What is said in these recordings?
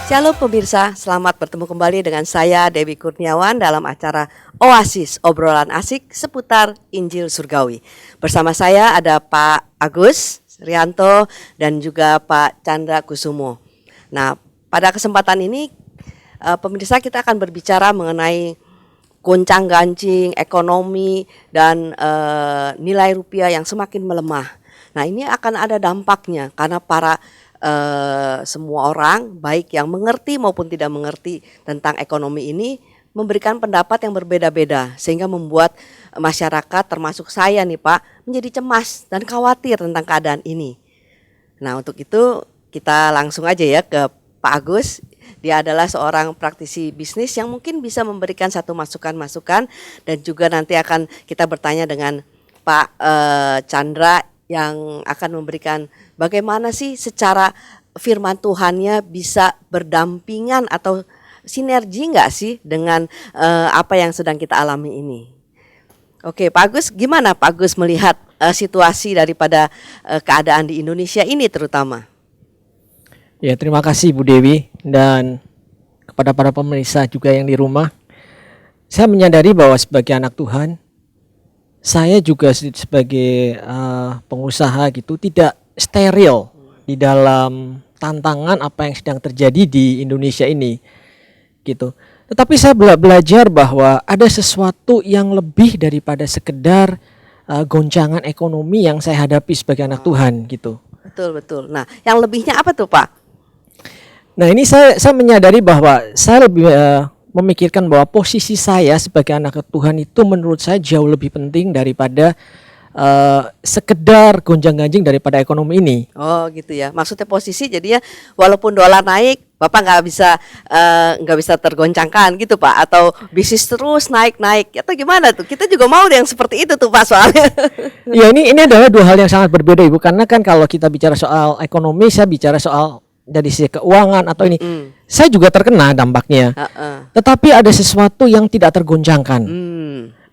Shalom pemirsa, selamat bertemu kembali dengan saya Dewi Kurniawan dalam acara Oasis, obrolan asik seputar Injil Surgawi. Bersama saya ada Pak Agus Rianto dan juga Pak Chandra Kusumo. Nah, pada kesempatan ini pemirsa kita akan berbicara mengenai goncang-gancing ekonomi dan nilai rupiah yang semakin melemah. Nah, ini akan ada dampaknya karena semua orang baik yang mengerti maupun tidak mengerti tentang ekonomi ini memberikan pendapat yang berbeda-beda sehingga membuat masyarakat termasuk saya nih Pak menjadi cemas dan khawatir tentang keadaan ini. Nah, untuk itu kita langsung aja ya ke Pak Agus. Dia adalah seorang praktisi bisnis yang mungkin bisa memberikan satu masukan-masukan dan juga nanti akan kita bertanya dengan Pak Chandra yang akan memberikan bagaimana sih secara firman Tuhannya bisa berdampingan atau sinergi nggak sih dengan apa yang sedang kita alami ini. Oke Pak Agus, gimana Pak Agus melihat situasi daripada keadaan di Indonesia ini terutama? Ya, terima kasih Bu Dewi dan kepada para pemirsa juga yang di rumah. Saya menyadari bahwa sebagai anak Tuhan, saya juga sebagai pengusaha gitu tidak steril di dalam tantangan apa yang sedang terjadi di Indonesia ini gitu. Tetapi saya belajar bahwa ada sesuatu yang lebih daripada sekedar goncangan ekonomi yang saya hadapi sebagai anak Tuhan gitu. Betul. Nah, yang lebihnya apa tuh Pak? Nah, ini saya menyadari bahwa saya lebih memikirkan bahwa posisi saya sebagai anak Tuhan itu menurut saya jauh lebih penting daripada sekedar gonjang-ganjing daripada ekonomi ini. Oh gitu ya, maksudnya posisi jadinya walaupun dolar naik, Bapak nggak bisa tergoncangkan gitu Pak, atau bisnis terus naik atau gimana tuh? Kita juga mau yang seperti itu tuh Pak soalnya. Ya ini adalah dua hal yang sangat berbeda Ibu, karena kan kalau kita bicara soal ekonomi, saya bicara soal dari sisi keuangan atau ini, saya juga terkena dampaknya. Tetapi ada sesuatu yang tidak tergoncangkan.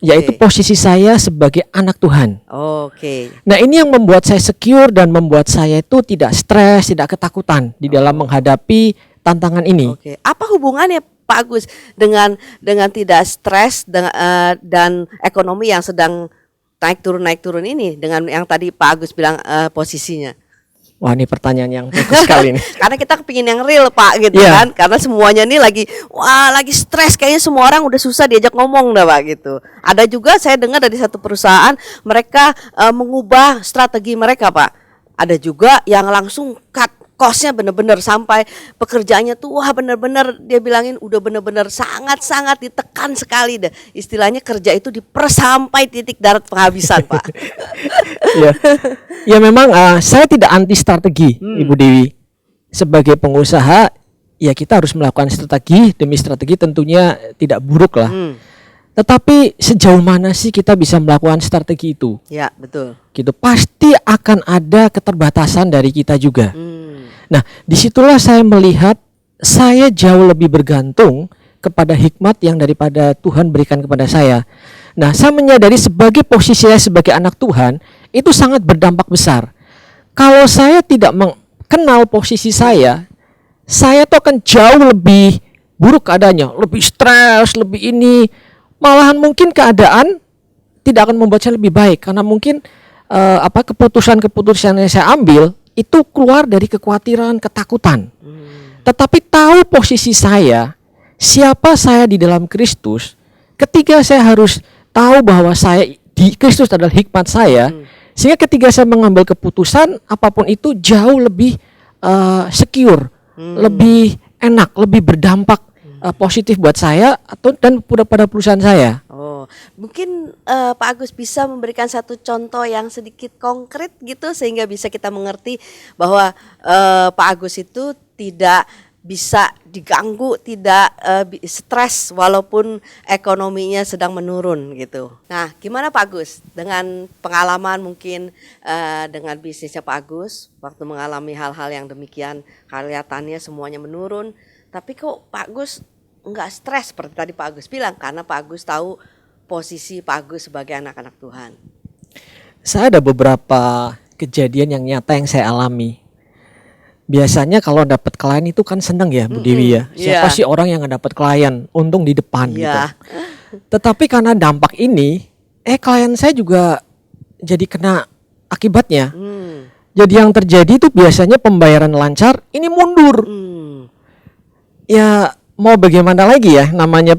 Yaitu posisi saya sebagai anak Tuhan. Nah, ini yang membuat saya secure dan membuat saya itu tidak stres, tidak ketakutan di dalam menghadapi tantangan ini. Apa hubungannya Pak Agus dengan tidak stres dan ekonomi yang sedang naik turun ini dengan yang tadi Pak Agus bilang posisinya? Wah, ini pertanyaan yang bagus sekali nih. Karena kita kepingin yang real Pak gitu kan. Karena semuanya ini lagi stres, kayaknya semua orang udah susah diajak ngomong dah Pak gitu. Ada juga saya dengar dari satu perusahaan mereka mengubah strategi mereka Pak. Ada juga yang langsung cut cost-nya bener-bener sampai pekerjaannya tuh bener-bener dia bilangin udah bener-bener sangat-sangat ditekan sekali dah. Istilahnya kerja itu diperes sampai titik darat penghabisan Pak. Ya memang saya tidak anti strategi Ibu Dewi. Sebagai pengusaha ya kita harus melakukan strategi demi strategi, tentunya tidak buruk lah. Tetapi sejauh mana sih kita bisa melakukan strategi itu? Ya betul. Gitu pasti akan ada keterbatasan dari kita juga. Nah, disitulah saya melihat saya jauh lebih bergantung kepada hikmat yang daripada Tuhan berikan kepada saya. Nah, saya menyadari sebagai posisi saya sebagai anak Tuhan itu sangat berdampak besar. Kalau saya tidak mengenal posisi saya tuh akan jauh lebih buruk keadaannya, lebih stres, lebih ini. Malahan mungkin keadaan tidak akan membuat saya lebih baik karena mungkin keputusan-keputusan yang saya ambil itu keluar dari kekhawatiran, ketakutan. Tetapi tahu posisi saya, siapa saya di dalam Kristus, ketika saya harus tahu bahwa saya di Kristus adalah hikmat saya, sehingga ketika saya mengambil keputusan apapun itu jauh lebih secure, lebih enak, lebih berdampak positif buat saya dan pada perusahaan saya. Mungkin Pak Agus bisa memberikan satu contoh yang sedikit konkret gitu sehingga bisa kita mengerti bahwa Pak Agus itu tidak bisa diganggu, tidak stres walaupun ekonominya sedang menurun gitu. Nah, gimana Pak Agus dengan pengalaman mungkin dengan bisnisnya Pak Agus waktu mengalami hal-hal yang demikian, kelihatannya semuanya menurun, tapi kok Pak Agus enggak stres seperti tadi Pak Agus bilang karena Pak Agus tahu posisi Pak Agus sebagai anak-anak Tuhan. Saya ada beberapa kejadian yang nyata yang saya alami. biasanya kalau dapat klien itu kan seneng ya Bu Dewi ya. Siapa Iya. sih orang yang nggak dapat klien, untung di depan gitu. Iya. Tetapi karena dampak ini, klien saya juga jadi kena akibatnya. Jadi yang terjadi itu biasanya pembayaran lancar, ini mundur. Ya mau bagaimana lagi ya, namanya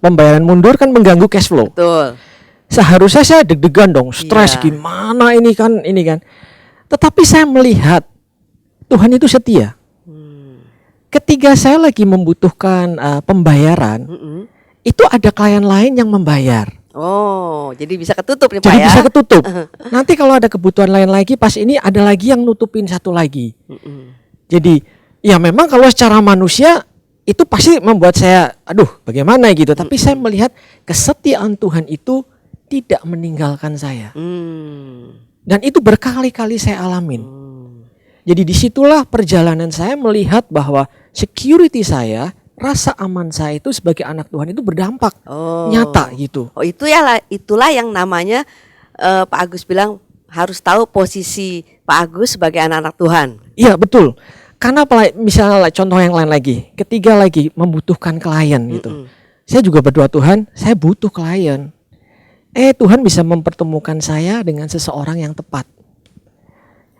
pembayaran mundur kan mengganggu cash flow. Betul. Seharusnya saya deg-degan dong, stres Iya. gimana ini kan. Tetapi saya melihat Tuhan itu setia. Ketika saya lagi membutuhkan pembayaran, itu ada klien lain yang membayar. Oh, jadi bisa ketutup nih Pak Jadi ya. bisa ketutup. Nanti kalau ada kebutuhan lain lagi, pas ini ada lagi yang nutupin satu lagi. Jadi ya memang kalau secara manusia itu pasti membuat saya, aduh bagaimana gitu. Tapi saya melihat kesetiaan Tuhan itu tidak meninggalkan saya. Dan itu berkali-kali saya alamin. Jadi disitulah perjalanan saya melihat bahwa security saya, rasa aman saya itu sebagai anak Tuhan itu berdampak nyata gitu. Oh, itulah yang namanya Pak Agus bilang harus tahu posisi Pak Agus sebagai anak-anak Tuhan. Iya betul. Karena misalnya contoh yang lain lagi, ketiga lagi membutuhkan klien gitu. Saya juga berdoa, Tuhan, saya butuh klien. Tuhan bisa mempertemukan saya dengan seseorang yang tepat.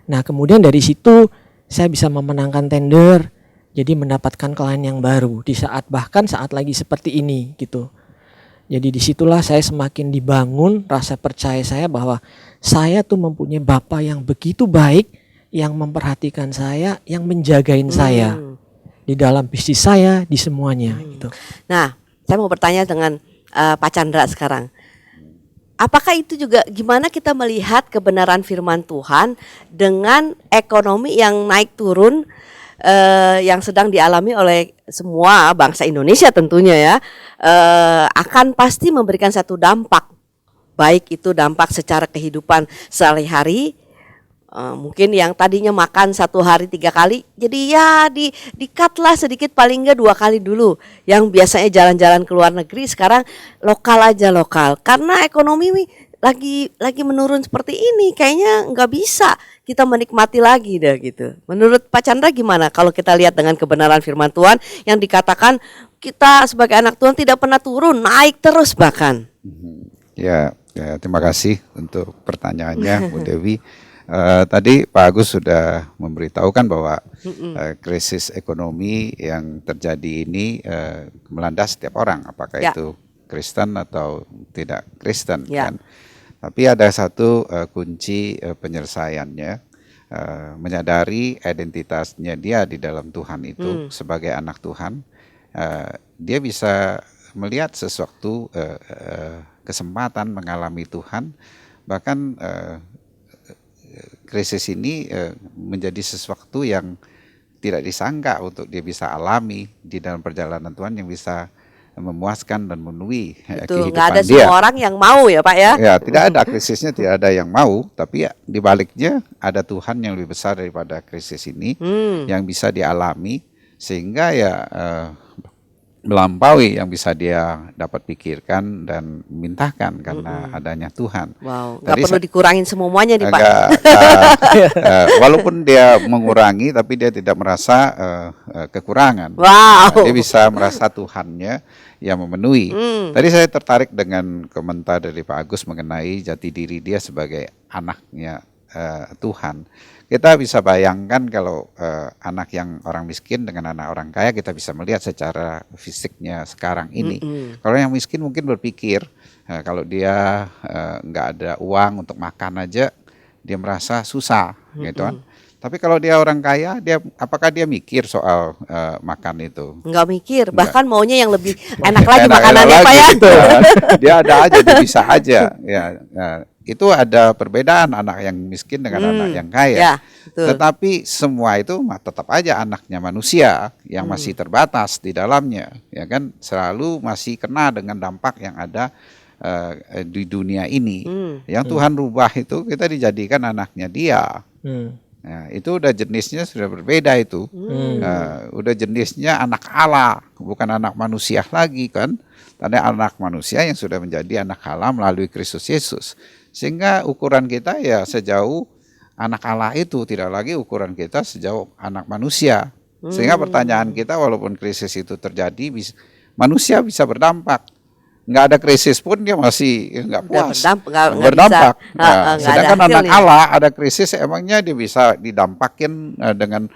Nah kemudian dari situ saya bisa memenangkan tender, jadi mendapatkan klien yang baru di bahkan saat lagi seperti ini gitu. Jadi disitulah saya semakin dibangun rasa percaya saya bahwa saya tuh mempunyai Bapa yang begitu baik, yang memperhatikan saya, yang menjagain saya di dalam bisnis saya, di semuanya gitu. Nah, saya mau bertanya dengan Pak Chandra sekarang. Apakah itu juga gimana kita melihat kebenaran firman Tuhan dengan ekonomi yang naik turun yang sedang dialami oleh semua bangsa Indonesia tentunya ya, akan pasti memberikan satu dampak, baik itu dampak secara kehidupan sehari-hari, mungkin yang tadinya makan 1 hari 3 kali jadi ya di-cut lah sedikit, paling enggak 2 kali dulu. Yang biasanya jalan-jalan ke luar negeri sekarang lokal aja, karena ekonomi lagi menurun seperti ini, kayaknya nggak bisa kita menikmati lagi deh gitu. Menurut Pak Chandra gimana kalau kita lihat dengan kebenaran firman Tuhan yang dikatakan kita sebagai anak Tuhan tidak pernah turun, naik terus bahkan. Ya, terima kasih untuk pertanyaannya Bu Dewi. Tadi Pak Agus sudah memberitahukan bahwa krisis ekonomi yang terjadi ini melanda setiap orang, apakah itu Kristen atau tidak Kristen kan. Tapi ada satu kunci penyelesaiannya, menyadari identitasnya dia di dalam Tuhan itu sebagai anak Tuhan. Dia bisa melihat sesuatu kesempatan mengalami Tuhan, bahkan krisis ini menjadi sesuatu yang tidak disangka untuk dia bisa alami di dalam perjalanan Tuhan, yang bisa memuaskan dan memenuhi kehidupan nggak ada dia. semua orang yang mau ya Pak ya. Ya, tidak ada krisisnya, tidak ada yang mau, tapi ya, di baliknya ada Tuhan yang lebih besar daripada krisis ini yang bisa dialami, sehingga ya melampaui yang bisa dia dapat pikirkan dan mintakan karena adanya Tuhan. Wow, nggak perlu dikurangin semuanya nih Pak. Walaupun dia mengurangi, tapi dia tidak merasa kekurangan. Wow. Dia bisa merasa Tuhannya yang memenuhi. Tadi saya tertarik dengan komentar dari Pak Agus mengenai jati diri dia sebagai anaknya Tuhan. Kita bisa bayangkan kalau anak yang orang miskin dengan anak orang kaya, kita bisa melihat secara fisiknya sekarang ini. Kalau yang miskin mungkin berpikir kalau dia nggak ada uang untuk makan aja, dia merasa susah, gitu kan. Tapi kalau dia orang kaya, apakah dia mikir soal makan itu? Nggak mikir, bahkan maunya yang lebih enak lagi makanannya Pak ya. Gitu, kan. Dia ada aja, dia bisa aja. Ya, itu ada perbedaan anak yang miskin dengan anak yang kaya. Ya, betul. Tetapi semua itu tetap aja anaknya manusia yang masih terbatas di dalamnya, ya kan, selalu masih kena dengan dampak yang ada di dunia ini. Yang Tuhan rubah itu kita dijadikan anaknya Dia. Nah, itu udah jenisnya sudah berbeda itu. Udah jenisnya anak Allah, bukan anak manusia lagi kan. Ada anak manusia yang sudah menjadi anak Allah melalui Kristus Yesus. Sehingga ukuran kita ya sejauh anak Allah itu tidak lagi ukuran kita sejauh anak manusia. Sehingga pertanyaan kita, walaupun krisis itu terjadi, manusia bisa berdampak. Nggak ada krisis pun dia masih nggak puas. Berdampak. Nah, sedangkan anak Allah ada krisis, emangnya dia bisa didampakin dengan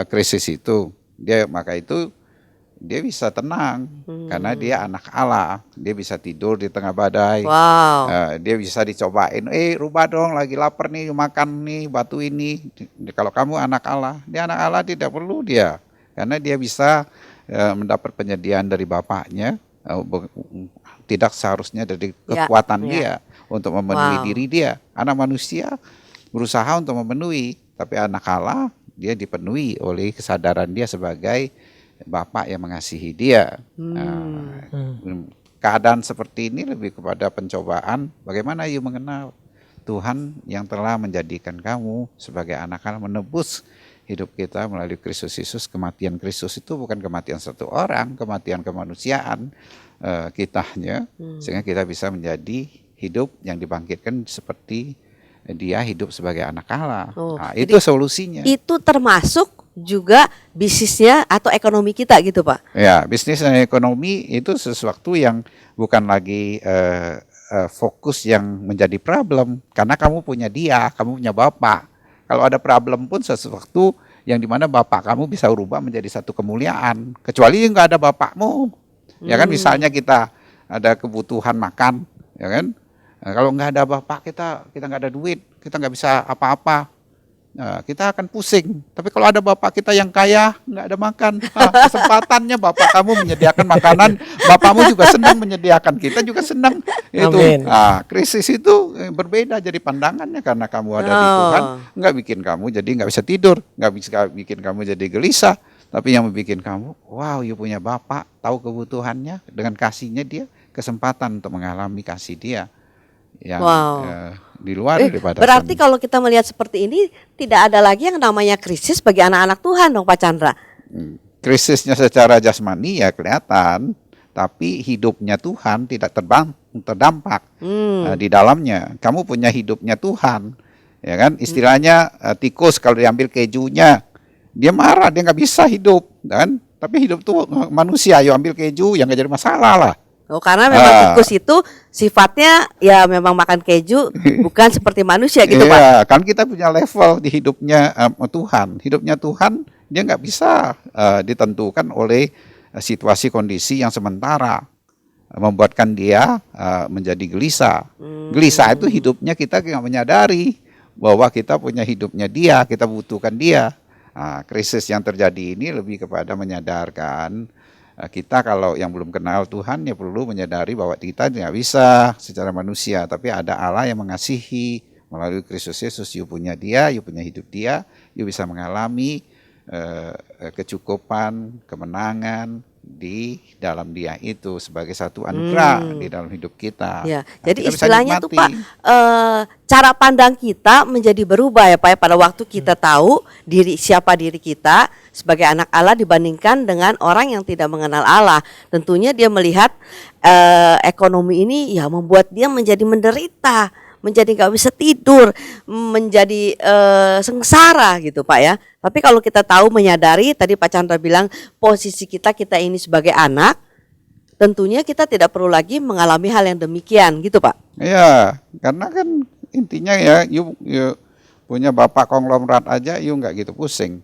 krisis itu. Maka itu dia bisa tenang karena dia anak Allah. Dia bisa tidur di tengah badai. Dia bisa dicobain, rubah dong, lagi lapar nih, makan nih batu ini. Kalau kamu anak Allah, dia anak Allah, tidak perlu dia, karena dia bisa mendapat penyediaan dari bapaknya, tidak seharusnya dari kekuatan dia untuk memenuhi diri dia. Anak manusia berusaha untuk memenuhi, tapi anak Allah dia dipenuhi oleh kesadaran dia sebagai Bapak yang mengasihi dia. Keadaan seperti ini lebih kepada pencobaan bagaimana you mengenal Tuhan yang telah menjadikan kamu sebagai anak Allah, menebus hidup kita melalui Kristus Yesus. Kematian Kristus itu bukan kematian satu orang, kematian kemanusiaan kitanya, sehingga kita bisa menjadi hidup yang dibangkitkan seperti dia hidup sebagai anak Allah. Itu solusinya. Itu termasuk juga bisnisnya atau ekonomi kita gitu Pak? Ya, bisnis dan ekonomi itu sesuatu yang bukan lagi fokus yang menjadi problem, karena kamu punya dia, kamu punya Bapak. Kalau ada problem pun sesuatu yang dimana Bapak kamu bisa ubah menjadi satu kemuliaan, kecuali nggak ada Bapakmu. Ya kan, misalnya kita ada kebutuhan makan, ya kan? Nah, kalau nggak ada Bapak kita nggak ada duit, kita nggak bisa apa-apa. Nah, kita akan pusing. Tapi kalau ada Bapak kita yang kaya, nggak ada makan, kesempatannya Bapak kamu menyediakan makanan, Bapakmu juga senang menyediakan, kita juga senang. Itu. Krisis itu berbeda jadi pandangannya, karena kamu ada di Tuhan, nggak bikin kamu jadi nggak bisa tidur, nggak bisa bikin kamu jadi gelisah, tapi yang membuat kamu, wow, you punya Bapak, tahu kebutuhannya, dengan kasihnya dia kesempatan untuk mengalami kasih dia yang di luar daripada berarti kalau kita melihat seperti ini, tidak ada lagi yang namanya krisis bagi anak-anak Tuhan dong Pak Chandra. Krisisnya secara jasmani ya kelihatan, tapi hidupnya Tuhan tidak terdampak di dalamnya. Kamu punya hidupnya Tuhan, ya kan? Istilahnya tikus kalau diambil kejunya, dia marah, dia nggak bisa hidup, kan? Tapi hidup tuh manusia, yo ambil keju yang nggak jadi masalah lah. Karena memang tikus itu sifatnya ya memang makan keju, bukan seperti manusia gitu Pak. Iya, kan kita punya level di hidupnya Tuhan. Hidupnya Tuhan dia nggak bisa ditentukan oleh situasi kondisi yang sementara, membuatkan dia menjadi gelisah. Gelisah itu hidupnya kita nggak menyadari bahwa kita punya hidupnya dia, kita butuhkan dia. Krisis yang terjadi ini lebih kepada menyadarkan kita kalau yang belum kenal Tuhan ya perlu menyadari bahwa kita tidak bisa secara manusia, tapi ada Allah yang mengasihi melalui Kristus Yesus. You punya dia, you punya hidup dia, you bisa mengalami kecukupan, kemenangan di dalam dia itu sebagai satu anugerah di dalam hidup kita. Ya, jadi istilahnya tuh Pak, cara pandang kita menjadi berubah ya Pak, pada waktu kita tahu siapa diri kita sebagai anak Allah dibandingkan dengan orang yang tidak mengenal Allah. Tentunya dia melihat ekonomi ini ya membuat dia menjadi menderita, menjadi nggak bisa tidur, menjadi sengsara gitu Pak ya. Tapi kalau kita tahu menyadari, tadi Pak Chandra bilang posisi kita ini sebagai anak, tentunya kita tidak perlu lagi mengalami hal yang demikian gitu Pak. Iya, karena kan intinya ya, you punya bapak konglomerat aja, you nggak gitu pusing.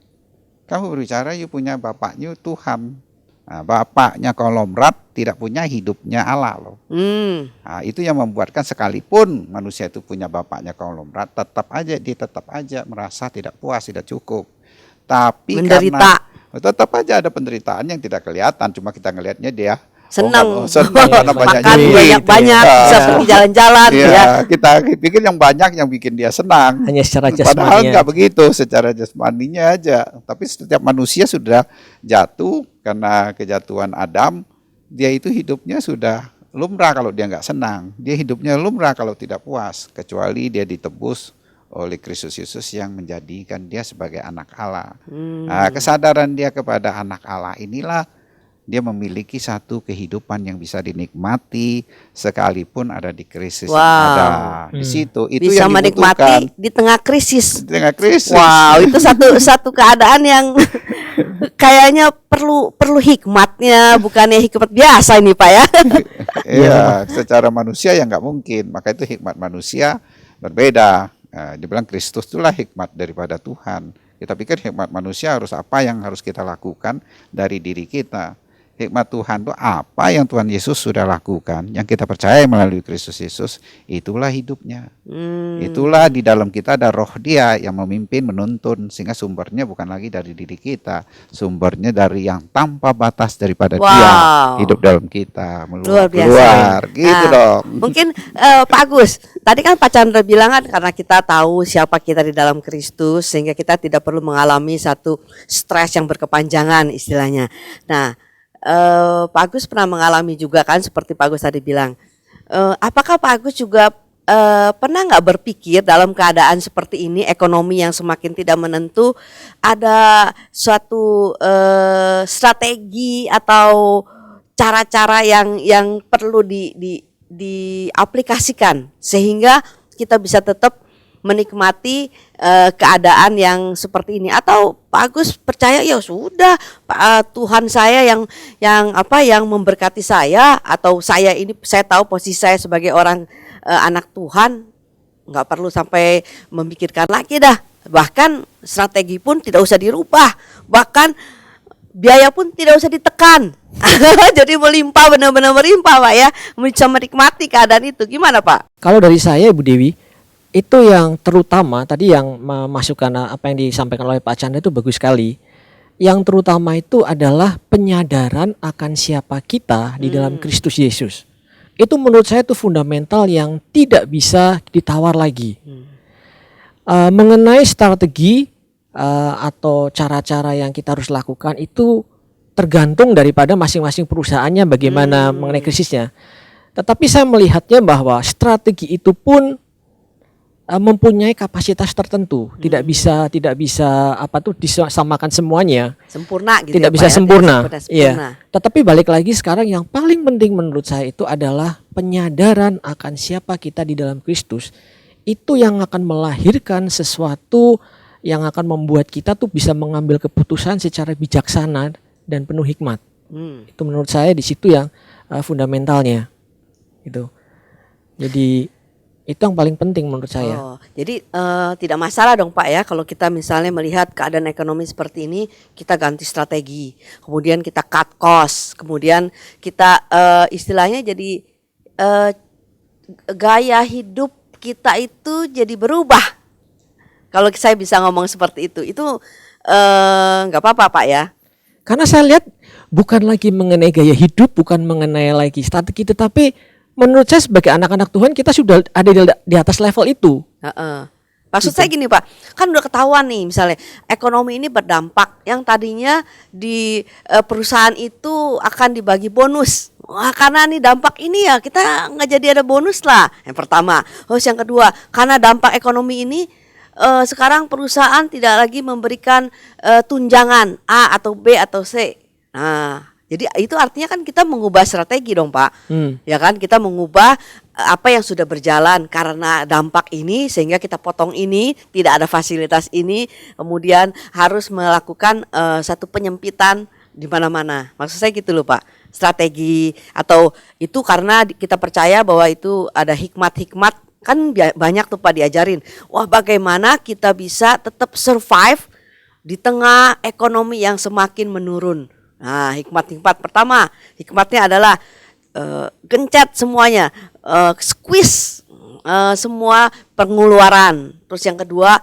Kamu berbicara you punya bapaknya Tuhan. Nah, bapaknya konglomerat tidak punya hidupnya Allah loh. Nah, itu yang membuatkan sekalipun manusia itu punya bapaknya konglomerat, tetap aja merasa tidak puas, tidak cukup. Tapi menderita. Karena tetap aja ada penderitaan yang tidak kelihatan, cuma kita ngelihatnya dia senang, makan banyak-banyak, bisa pergi jalan-jalan ya. Kita pikir yang banyak yang bikin dia senang. Hanya secara jasmaninya. Padahal nggak begitu, secara jasmaninya aja. Tapi setiap manusia sudah jatuh karena kejatuhan Adam, dia itu hidupnya sudah lumrah kalau dia nggak senang. Dia hidupnya lumrah kalau tidak puas, kecuali dia ditebus oleh Kristus Yesus yang menjadikan dia sebagai anak Allah. Nah, kesadaran dia kepada anak Allah inilah dia memiliki satu kehidupan yang bisa dinikmati sekalipun ada di krisis Wow. yang ada. Di situ itu Bisa yang dibutuhkan. menikmati di tengah krisis. Di tengah krisis. Wow, itu satu keadaan yang kayaknya perlu hikmatnya, bukannya hikmat biasa ini Pak ya. Iya, secara manusia ya nggak mungkin. Maka itu hikmat manusia berbeda. Dia bilang Kristus itulah hikmat daripada Tuhan. Kita pikir hikmat manusia harus apa yang harus kita lakukan dari diri kita. Hikmat Tuhan itu apa yang Tuhan Yesus sudah lakukan, yang kita percaya melalui Kristus Yesus, itulah hidupnya. Itulah di dalam kita ada roh Dia yang memimpin, menuntun, sehingga sumbernya bukan lagi dari diri kita, sumbernya dari yang tanpa batas daripada Wow. Dia hidup dalam kita, Luar biasa. keluar, gitu Nah, dong. Mungkin Pak Agus, tadi kan Pak Chandra bilang kan karena kita tahu siapa kita di dalam Kristus sehingga kita tidak perlu mengalami satu stres yang berkepanjangan istilahnya. Nah, Pak Agus pernah mengalami juga kan seperti Pak Agus tadi bilang. Apakah Pak Agus juga pernah nggak berpikir dalam keadaan seperti ini, ekonomi yang semakin tidak menentu, ada suatu strategi atau cara-cara yang perlu diaplikasikan sehingga kita bisa tetap menikmati keadaan yang seperti ini, atau Pak Agus percaya ya sudah Tuhan saya yang memberkati saya, atau saya tahu posisi saya sebagai orang anak Tuhan, nggak perlu sampai memikirkan lagi dah, bahkan strategi pun tidak usah dirubah, bahkan biaya pun tidak usah ditekan. Jadi melimpah, benar-benar melimpah Pak ya, bisa menikmati keadaan itu. Gimana Pak? Kalau dari saya Bu Dewi, itu yang terutama tadi yang memasukkan apa yang disampaikan oleh Pak Chandra itu bagus sekali. Yang terutama itu adalah penyadaran akan siapa kita di dalam Kristus Yesus. Itu menurut saya itu fundamental yang tidak bisa ditawar lagi. Mengenai strategi atau cara-cara yang kita harus lakukan itu tergantung daripada masing-masing perusahaannya bagaimana mengenai krisisnya. Tetapi saya melihatnya bahwa strategi itu pun mempunyai kapasitas tertentu, tidak bisa disamakan semuanya, Sempurna gitu. tidak ya, bisa Pak, ya? sempurna. Sempurna. Iya. Tetapi balik lagi sekarang yang paling penting menurut saya itu adalah penyadaran akan siapa kita di dalam Kristus. Itu yang akan melahirkan sesuatu yang akan membuat kita tuh bisa mengambil keputusan secara bijaksana dan penuh hikmat. Itu menurut saya di situ yang fundamentalnya. Gitu. Jadi itu yang paling penting menurut saya. Jadi tidak masalah dong Pak ya kalau kita misalnya melihat keadaan ekonomi seperti ini, kita ganti strategi, kemudian kita cut cost, kemudian kita istilahnya jadi gaya hidup kita itu jadi berubah. Kalau saya bisa ngomong seperti itu nggak apa-apa Pak ya. Karena saya lihat bukan lagi mengenai gaya hidup, bukan mengenai lagi strategi, tetapi menurut saya sebagai anak-anak Tuhan kita sudah ada di atas level itu. Maksud saya gini Pak, kan udah ketahuan nih misalnya ekonomi ini berdampak, yang tadinya di perusahaan itu akan dibagi bonus. Wah, karena nih dampak ini ya kita nggak jadi ada bonus lah. Yang pertama. Terus yang kedua, karena dampak ekonomi ini sekarang perusahaan tidak lagi memberikan tunjangan A atau B atau C. Nah, jadi itu artinya kan kita mengubah strategi dong Pak. Ya kan, kita mengubah apa yang sudah berjalan karena dampak ini, sehingga kita potong ini, tidak ada fasilitas ini, kemudian harus melakukan satu penyempitan di mana-mana. Maksud saya gitu loh Pak. Strategi atau itu karena kita percaya bahwa itu ada hikmat-hikmat, kan banyak tuh Pak diajarin. Wah, bagaimana kita bisa tetap survive di tengah ekonomi yang semakin menurun. Nah, hikmat-hikmat pertama, hikmatnya adalah gencet semuanya, squeeze semua pengeluaran. Terus yang kedua,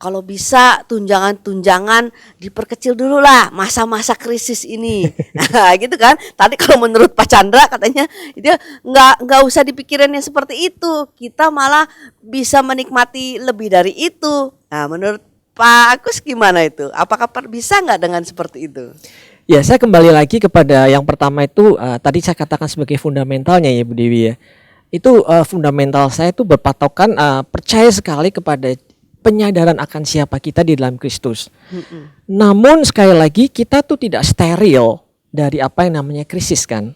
kalau bisa tunjangan-tunjangan diperkecil dulu lah masa-masa krisis ini. Nah, gitu kan. Tadi kalau menurut Pak Chandra katanya dia nggak usah dipikirin yang seperti itu. Kita malah bisa menikmati lebih dari itu. Nah, menurut Pak Agus gimana itu? Apakah bisa nggak dengan seperti itu? Ya, saya kembali lagi kepada yang pertama itu tadi saya katakan sebagai fundamentalnya ya Bu Dewi ya. Itu fundamental saya itu berpatokan percaya sekali kepada penyadaran akan siapa kita di dalam Kristus. Namun sekali lagi kita tuh tidak steril dari apa yang namanya krisis kan.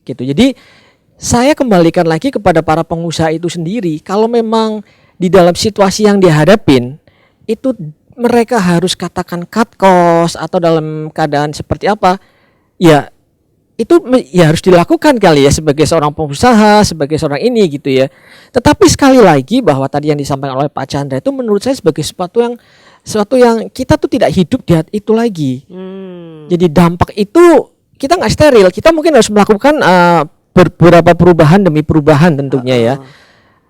Gitu. Jadi saya kembalikan lagi kepada para pengusaha itu sendiri. Kalau memang di dalam situasi yang dihadapin itu mereka harus katakan cut cost atau dalam keadaan seperti apa, ya itu ya harus dilakukan kali ya sebagai seorang pengusaha, sebagai seorang ini gitu ya. Tetapi sekali lagi bahwa tadi yang disampaikan oleh Pak Chandra itu menurut saya sebagai sesuatu yang kita tuh tidak hidup di itu lagi. Jadi dampak itu kita nggak steril, kita mungkin harus melakukan beberapa perubahan demi perubahan tentunya ya.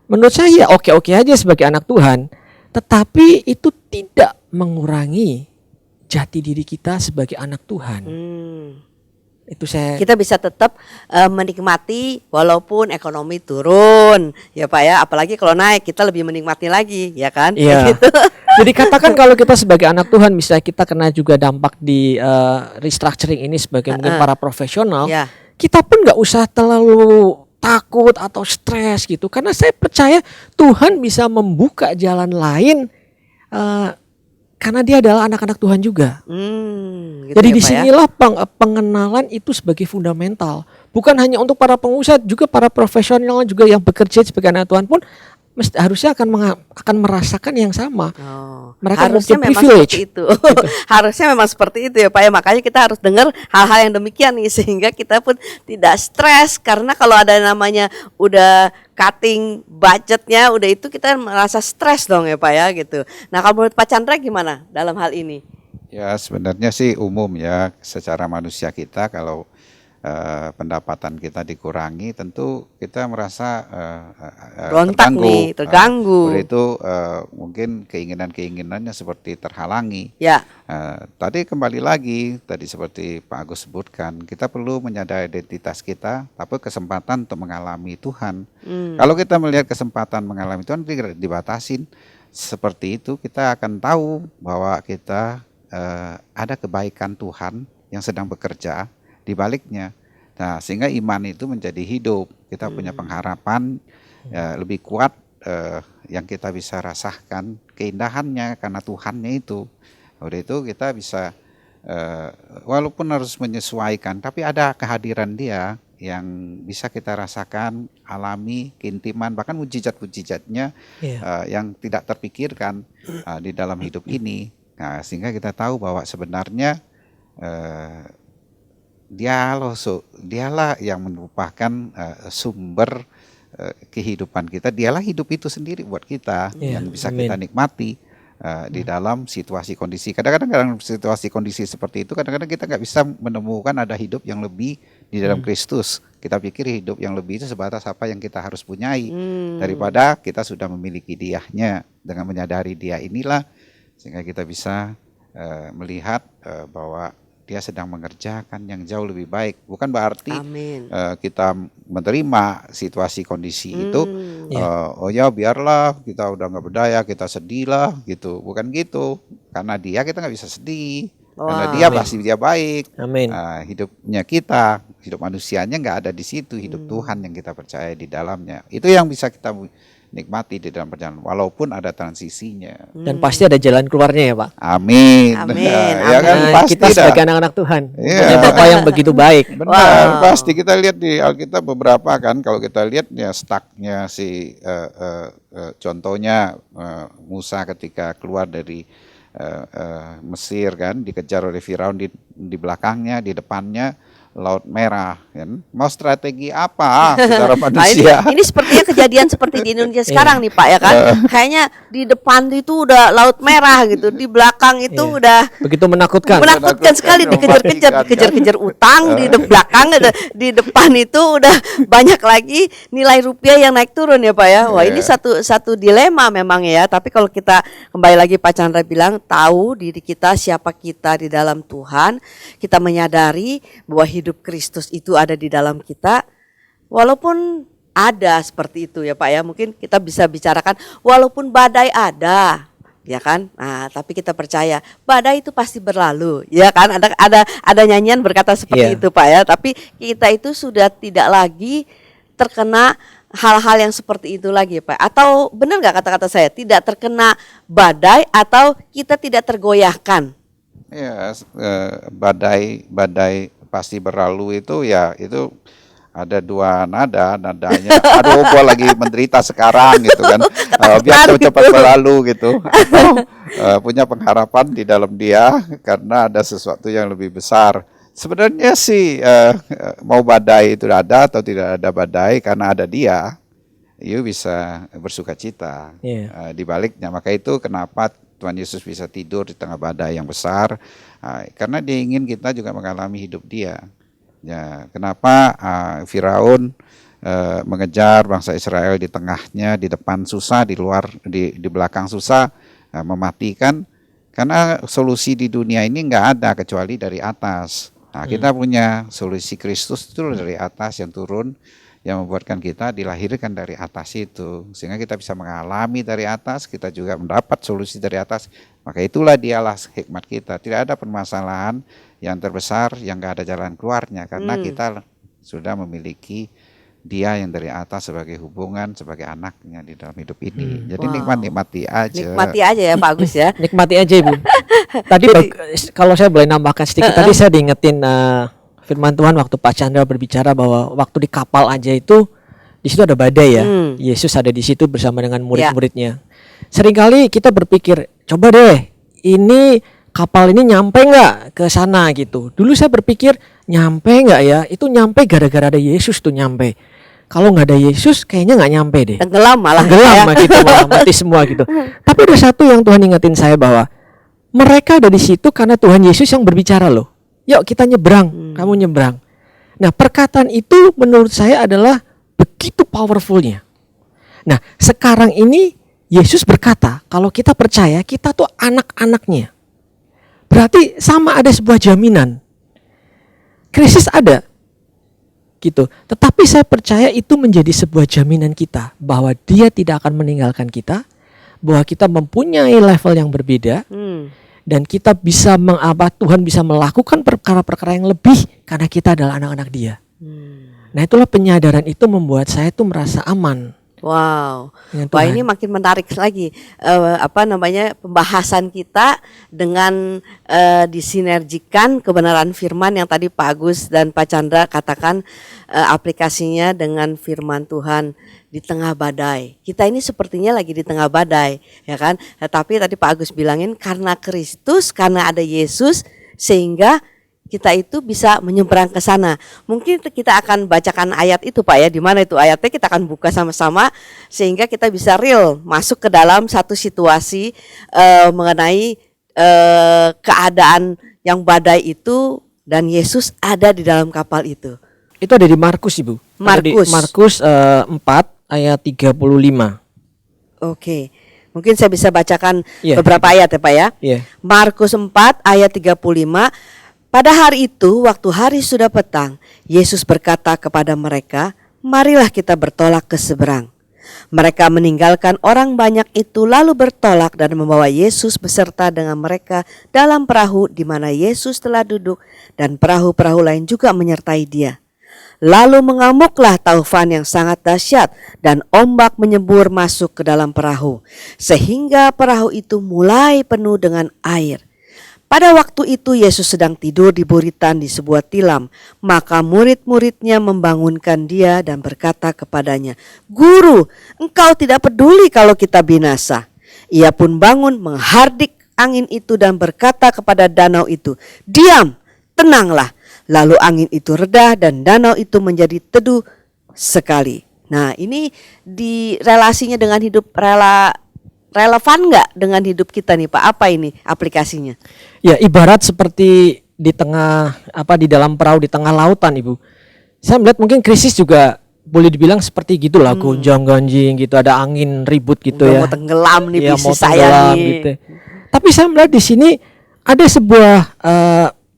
Menurut saya ya oke-oke aja sebagai anak Tuhan, tetapi itu tidak mengurangi jati diri kita sebagai anak Tuhan. Itu kita bisa tetap menikmati walaupun ekonomi turun ya Pak ya, apalagi kalau naik kita lebih menikmati lagi ya kan. Iya. Gitu. Jadi katakan kalau kita sebagai anak Tuhan misalnya kita kena juga dampak di restructuring ini sebagai mungkin para profesional, kita pun nggak usah terlalu takut atau stres gitu, karena saya percaya Tuhan bisa membuka jalan lain karena dia adalah anak-anak Tuhan juga. Gitu jadi ya, disinilah pengenalan itu sebagai fundamental. Bukan hanya untuk para pengusaha, juga para profesional juga yang bekerja sebagai anak Tuhan pun harusnya akan merasakan yang sama. Mereka harusnya memang seperti itu. Harusnya memang seperti itu ya Pak ya. Makanya kita harus dengar hal-hal yang demikian nih, sehingga kita pun tidak stres. Karena kalau ada namanya udah cutting budgetnya, udah itu kita merasa stres dong ya Pak ya gitu. Nah kalau menurut Pak Chandra gimana dalam hal ini? Ya sebenarnya sih umum ya, secara manusia kita kalau pendapatan kita dikurangi, tentu kita merasa rontak terganggu. Itu mungkin keinginan-keinginannya seperti terhalangi. Ya. Tadi kembali lagi, tadi seperti Pak Agus sebutkan, kita perlu menyadari identitas kita, tapi kesempatan untuk mengalami Tuhan. Kalau kita melihat kesempatan mengalami Tuhan tidak dibatasin seperti itu, kita akan tahu bahwa kita ada kebaikan Tuhan yang sedang bekerja di baliknya. Nah, sehingga iman itu menjadi hidup. Kita punya pengharapan lebih kuat yang kita bisa rasakan keindahannya karena Tuhannya itu. Oleh itu kita bisa walaupun harus menyesuaikan, tapi ada kehadiran Dia yang bisa kita rasakan, alami, keintiman, bahkan mujizat-mujizatnya yang tidak terpikirkan di dalam hidup ini. Nah, sehingga kita tahu bahwa sebenarnya dialah yang merupakan sumber kehidupan kita. Dialah hidup itu sendiri buat kita yang bisa kita nikmati di dalam situasi kondisi. Kadang-kadang dalam situasi kondisi seperti itu, kadang-kadang kita nggak bisa menemukan ada hidup yang lebih di dalam Kristus. Kita pikir hidup yang lebih itu sebatas apa yang kita harus punyai, daripada kita sudah memiliki Dia-nya. Dengan menyadari Dia inilah sehingga kita bisa melihat bahwa Dia sedang mengerjakan yang jauh lebih baik. Bukan berarti kita menerima situasi kondisi itu, oh ya biarlah, kita udah nggak berdaya, kita sedih lah gitu. Bukan gitu. Karena Dia kita nggak bisa sedih. Karena Dia pasti Dia baik. Hidupnya kita, hidup manusianya nggak ada di situ. Hidup Tuhan yang kita percaya di dalamnya. Itu yang bisa kita nikmati di dalam perjalanan, walaupun ada transisinya. Dan pasti ada jalan keluarnya ya Pak. Amin. Ya kan, pasti kita sebagai anak-anak Tuhan, punya Bapa yang begitu baik. Benar, pasti kita lihat di Alkitab beberapa kan, kalau kita lihat ya stucknya si contohnya Musa ketika keluar dari Mesir kan, dikejar oleh Firaun, di belakangnya, di depannya Laut Merah, kan? Mau strategi apa secara manusia? Ini sepertinya kejadian seperti di Indonesia sekarang nih Pak ya kan? Kayaknya di depan itu udah Laut Merah gitu, di belakang itu udah begitu menakutkan. Menakutkan sekali, dikejar-kejar utang di belakang, di depan itu udah banyak lagi nilai rupiah yang naik turun ya Pak ya. Wah ini satu dilema memang ya. Tapi kalau kita kembali lagi Pak Chandra bilang, tahu diri kita siapa kita di dalam Tuhan, kita menyadari bahwa hidup Kristus itu ada di dalam kita, walaupun ada seperti itu ya Pak ya, mungkin kita bisa bicarakan walaupun badai ada ya kan, nah tapi kita percaya badai itu pasti berlalu ya kan, ada nyanyian berkata seperti itu Pak ya, tapi kita itu sudah tidak lagi terkena hal-hal yang seperti itu lagi Pak, atau benar nggak kata-kata saya, tidak terkena badai atau kita tidak tergoyahkan? Ya, badai pasti berlalu itu ya itu ada dua nadanya, aduh gua lagi menderita sekarang gitu kan, biar cepat berlalu gitu, atau punya pengharapan di dalam dia karena ada sesuatu yang lebih besar. Sebenarnya sih mau badai itu ada atau tidak ada badai, karena ada dia, you bisa bersuka cita. Di baliknya. Maka itu kenapa Tuhan Yesus bisa tidur di tengah badai yang besar, karena dia ingin kita juga mengalami hidup dia. Ya, kenapa Firaun mengejar bangsa Israel di tengahnya, di depan susah, di luar, di belakang susah, mematikan? Karena solusi di dunia ini nggak ada kecuali dari atas. Nah, kita punya solusi Kristus itu dari atas yang turun, yang membuatkan kita dilahirkan dari atas itu, sehingga kita bisa mengalami dari atas, kita juga mendapat solusi dari atas. Maka itulah dialah hikmat kita. Tidak ada permasalahan yang terbesar yang gak ada jalan keluarnya, karena kita sudah memiliki dia yang dari atas sebagai hubungan, sebagai anaknya di dalam hidup ini. Jadi nikmati aja. Nikmati aja ya Pak Agus ya. Nikmati aja Ibu. Tadi kalau saya boleh nambahkan sedikit, tadi saya diingetin firman Tuhan waktu Pak Chandra berbicara bahwa waktu di kapal aja itu di situ ada badai ya. Yesus ada di situ bersama dengan murid-muridnya. Seringkali kita berpikir, coba deh, ini kapal ini nyampe nggak ke sana gitu. Dulu saya berpikir nyampe nggak ya? Itu nyampe gara-gara ada Yesus tuh nyampe. Kalau nggak ada Yesus, kayaknya nggak nyampe deh. Tenggelam malah gitu, malah mati semua gitu. Tapi ada satu yang Tuhan ingetin saya, bahwa mereka ada di situ karena Tuhan Yesus yang berbicara loh. Yuk kita nyebrang, kamu nyebrang. Nah, perkataan itu menurut saya adalah begitu powerfulnya. Nah, sekarang ini Yesus berkata, kalau kita percaya, kita tuh anak-anaknya. Berarti sama, ada sebuah jaminan. Krisis ada, gitu. Tetapi saya percaya itu menjadi sebuah jaminan kita, bahwa Dia tidak akan meninggalkan kita, bahwa kita mempunyai level yang berbeda, dan kita bisa Tuhan bisa melakukan perkara-perkara yang lebih karena kita adalah anak-anak Dia. Nah, itulah penyadaran itu membuat saya tuh merasa aman. Wow, wah ini makin menarik lagi pembahasan kita dengan disinergikan kebenaran firman yang tadi Pak Agus dan Pak Chandra katakan, aplikasinya dengan firman Tuhan di tengah badai. Kita ini sepertinya lagi di tengah badai, ya kan? Tapi tadi Pak Agus bilangin karena Kristus, karena ada Yesus, sehingga kita itu bisa menyeberang ke sana. Mungkin kita akan bacakan ayat itu Pak ya, di mana itu ayatnya, kita akan buka sama-sama sehingga kita bisa real masuk ke dalam satu situasi mengenai keadaan yang badai itu dan Yesus ada di dalam kapal itu. Itu ada di Markus Ibu. Markus 4 ayat 35. Oke. Mungkin saya bisa bacakan beberapa ayat ya Pak ya. Markus 4 ayat 35. Pada hari itu, waktu hari sudah petang, Yesus berkata kepada mereka, marilah kita bertolak ke seberang. Mereka meninggalkan orang banyak itu lalu bertolak dan membawa Yesus beserta dengan mereka dalam perahu di mana Yesus telah duduk, dan perahu-perahu lain juga menyertai Dia. Lalu mengamuklah taufan yang sangat dahsyat dan ombak menyembur masuk ke dalam perahu, sehingga perahu itu mulai penuh dengan air. Pada waktu itu Yesus sedang tidur di buritan di sebuah tilam. Maka murid-muridnya membangunkan Dia dan berkata kepadanya, Guru, engkau tidak peduli kalau kita binasa. Ia pun bangun menghardik angin itu dan berkata kepada danau itu, diam, tenanglah. Lalu angin itu reda dan danau itu menjadi teduh sekali. Nah, ini di relasinya dengan hidup relevan nggak dengan hidup kita nih Pak? Apa ini aplikasinya? Ya, ibarat seperti di dalam perahu di tengah lautan Ibu. Saya melihat mungkin krisis juga boleh dibilang seperti gitulah, gonjang-ganjing gitu, ada angin ribut gitu. Udah ya. Mau tenggelam nih ya, bisnis saya nih. Gitu. Tapi saya melihat di sini ada sebuah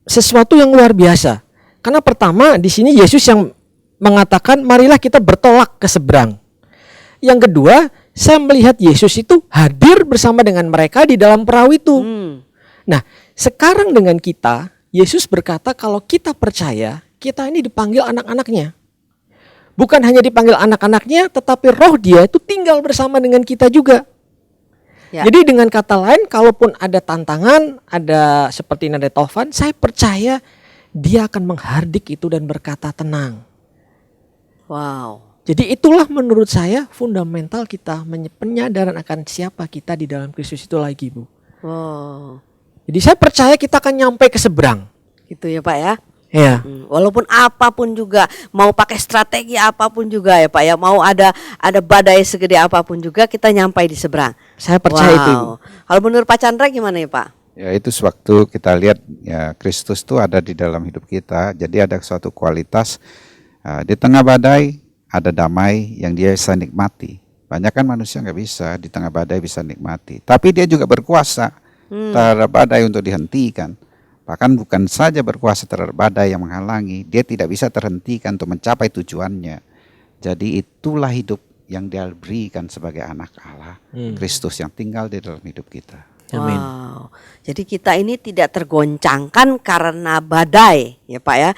sesuatu yang luar biasa. Karena pertama di sini Yesus yang mengatakan marilah kita bertolak ke seberang. Yang kedua, saya melihat Yesus itu hadir bersama dengan mereka di dalam perahu itu. Nah, sekarang dengan kita, Yesus berkata kalau kita percaya, kita ini dipanggil anak-anaknya. Bukan hanya dipanggil anak-anaknya, tetapi roh Dia itu tinggal bersama dengan kita juga. Ya. Jadi dengan kata lain, kalaupun ada tantangan, ada seperti nada taufan, saya percaya dia akan menghardik itu dan berkata tenang. Wow. Jadi itulah menurut saya fundamental kita, penyadaran akan siapa kita di dalam Kristus itu lagi, Bu. Wow. Jadi saya percaya kita akan nyampe ke seberang. Gitu ya Pak ya. Ya. Walaupun apapun juga, mau pakai strategi apapun juga ya Pak ya, mau ada badai segede apapun juga, kita nyampai di seberang. Saya percaya itu, Ibu. Kalau menurut Pak Chandra gimana ya Pak? Ya itu sewaktu kita lihat ya Kristus itu ada di dalam hidup kita. Jadi ada suatu kualitas di tengah badai ada damai yang dia bisa nikmati. Banyak kan manusia nggak bisa di tengah badai bisa nikmati. Tapi dia juga berkuasa terhadap badai untuk dihentikan. Bahkan bukan saja berkuasa terhadap badai yang menghalangi, dia tidak bisa terhentikan untuk mencapai tujuannya. Jadi itulah hidup yang dia berikan sebagai anak Allah, Kristus yang tinggal di dalam hidup kita. Amin. Wow. Jadi kita ini tidak tergoncangkan karena badai ya Pak ya.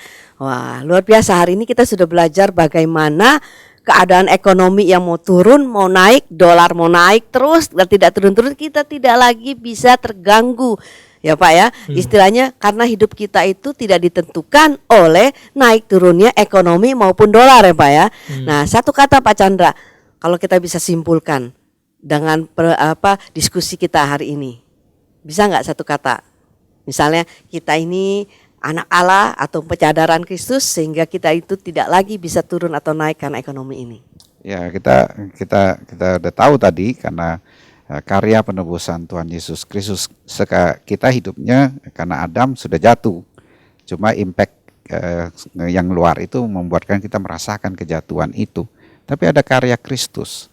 Wah, luar biasa. Hari ini kita sudah belajar bagaimana keadaan ekonomi yang mau turun, mau naik, dolar mau naik terus dan tidak turun-turun, kita tidak lagi bisa terganggu. Ya Pak ya, istilahnya karena hidup kita itu tidak ditentukan oleh naik turunnya ekonomi maupun dolar ya Pak ya. Nah, satu kata Pak Chandra, kalau kita bisa simpulkan dengan diskusi kita hari ini, bisa nggak satu kata? Misalnya kita ini anak Allah atau penyadaran Kristus sehingga kita itu tidak lagi bisa turun atau naik karena ekonomi ini. Ya kita udah tahu tadi karena karya penebusan Tuhan Yesus Kristus, kita hidupnya karena Adam sudah jatuh. Cuma impact yang luar itu membuatkan kita merasakan kejatuhan itu. Tapi ada karya Kristus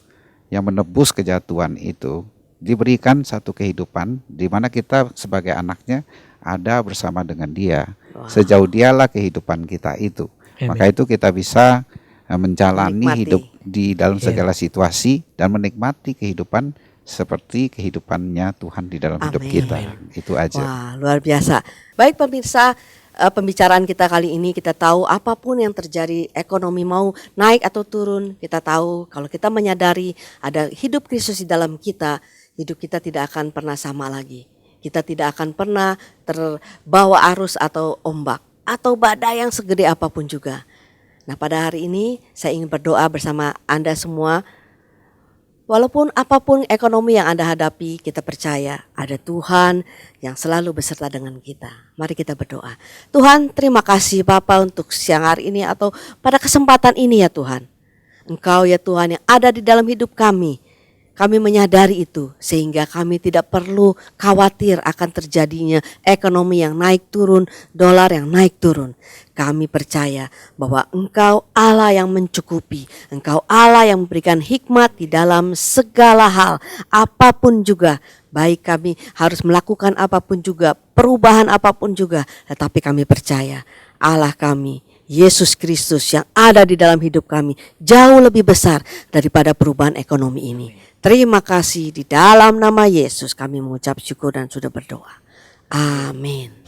yang menebus kejatuhan itu, diberikan satu kehidupan di mana kita sebagai anaknya ada bersama dengan Dia. Sejauh Dialah kehidupan kita itu. Maka itu kita bisa menjalani hidup di dalam segala situasi dan menikmati kehidupan seperti kehidupannya Tuhan di dalam hidup kita. Itu aja. Wah, luar biasa. Baik pemirsa, pembicaraan kita kali ini kita tahu apapun yang terjadi, ekonomi mau naik atau turun, kita tahu kalau kita menyadari ada hidup Kristus di dalam kita, hidup kita tidak akan pernah sama lagi. Kita tidak akan pernah terbawa arus atau ombak atau badai yang segede apapun juga. Nah, pada hari ini saya ingin berdoa bersama Anda semua. Walaupun apapun ekonomi yang Anda hadapi, kita percaya ada Tuhan yang selalu beserta dengan kita. Mari kita berdoa. Tuhan, terima kasih Bapa untuk siang hari ini atau pada kesempatan ini ya Tuhan. Engkau ya Tuhan yang ada di dalam hidup kami. Kami menyadari itu sehingga kami tidak perlu khawatir akan terjadinya ekonomi yang naik turun, dolar yang naik turun. Kami percaya bahwa Engkau Allah yang mencukupi, Engkau Allah yang memberikan hikmat di dalam segala hal, apapun juga. Baik kami harus melakukan apapun juga, perubahan apapun juga, tetapi kami percaya Allah kami, Yesus Kristus yang ada di dalam hidup kami jauh lebih besar daripada perubahan ekonomi ini. Terima kasih, di dalam nama Yesus kami mengucap syukur dan sudah berdoa. Amin.